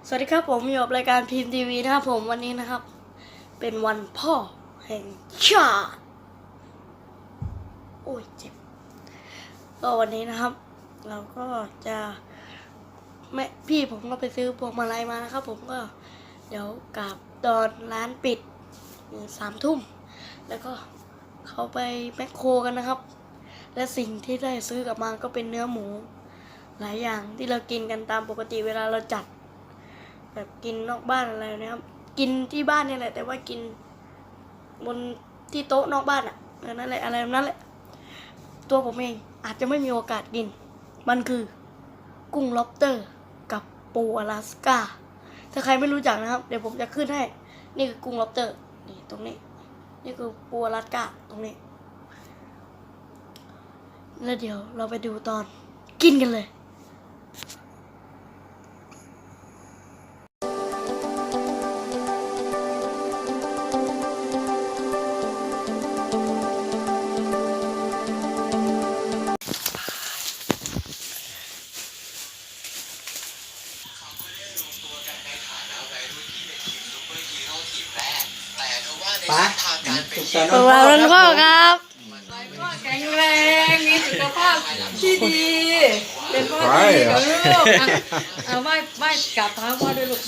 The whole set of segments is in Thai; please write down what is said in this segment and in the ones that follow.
สวัสดีครับผมอยู่กับรายการพิมพ์ทีวีนะครับผมวันนี้นะครับเป็นวันพ่อแห่งชาติโอ้ยเจ็บก็วันนี้นะครับเราก็จะพี่ผมก็ไปซื้อพวงมาลัยมานะครับผมก็เดี๋ยวกลับตอนร้านปิด3 ทุ่มแล้วก็เขาไปแมคโครกันนะครับและสิ่งที่ได้ซื้อกลับมาก็เป็นเนื้อหมูหลายอย่างที่เรากินกันตามปกติเวลาเราจัดแบบกินนอกบ้านอะไรนะครับกินที่บ้านนี่แหละแต่ว่ากินบนที่โต๊ะนอกบ้านอ่ะนั่นแหละอะไรนั่นแหละตัวผมเองอาจจะไม่มีโอกาสกินมันคือกุ้งล็อบสเตอร์กับปูอลาสก้าถ้าใครไม่รู้จักนะครับเดี๋ยวผมจะขึ้นให้นี่คือกุ้งล็อบสเตอร์นี่ตรงนี้นี่คือปูอลาสก้าตรงนี้แล้วเดี๋ยวเราไปดูตอนกินกันเลยป๋า ของเราเป็นพ่อครับ แข็งแรงมีสุขภาพที่ดี เป็นพ่อที่ดีกับลูกเอาไหว้กราบเท้าพ่อด้วยลูก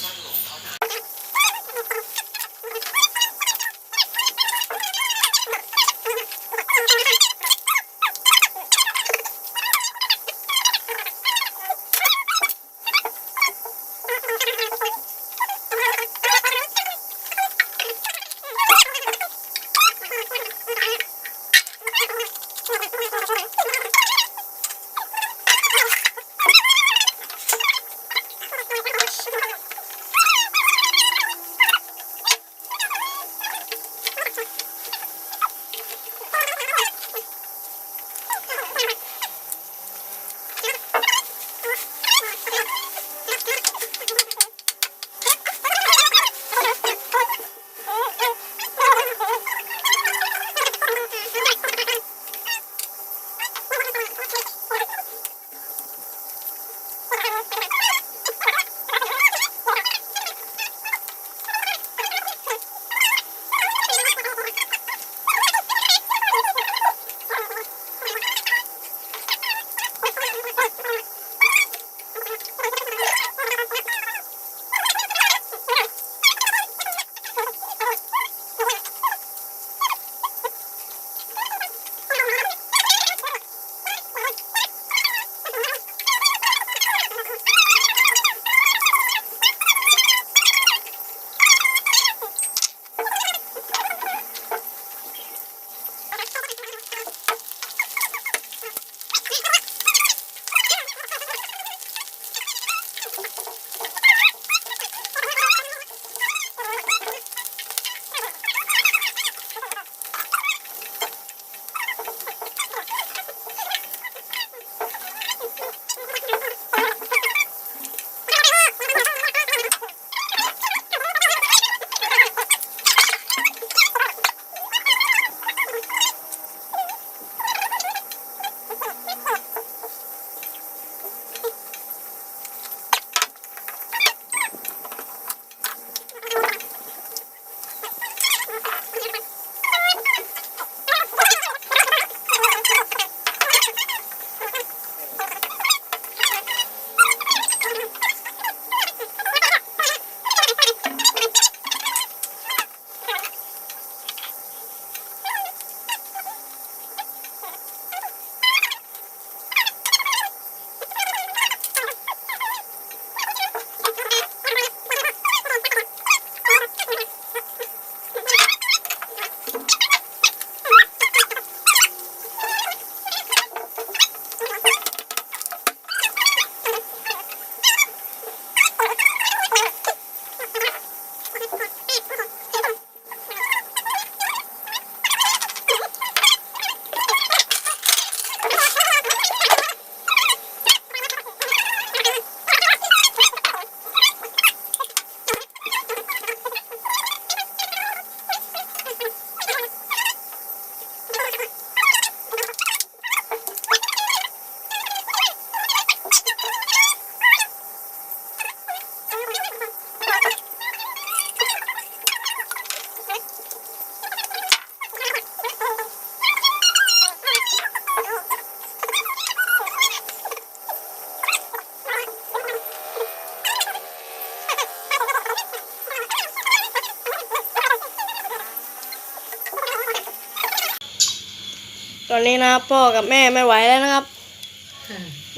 ตอนนี้นะครับพ่อกับแม่ไม่ไหวแล้วนะครับ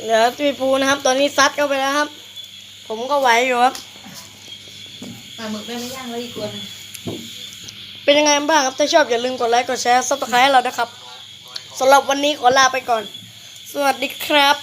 เหลือพี่ภูนะครับ ตอนนี้ซัดเข้าไปแล้วครับ ผมก็ไหวอยู่ครับ ปลาหมึกได้ไม่ย่างแล้วอีกตัวนึง เป็นยังไงบ้างครับ ถ้าชอบอย่าลืมกดไลค์ กดแชร์ ซับสไครต์ให้เรานะครับสำหรับวันนี้ขอลาไปก่อน สวัสดีครับ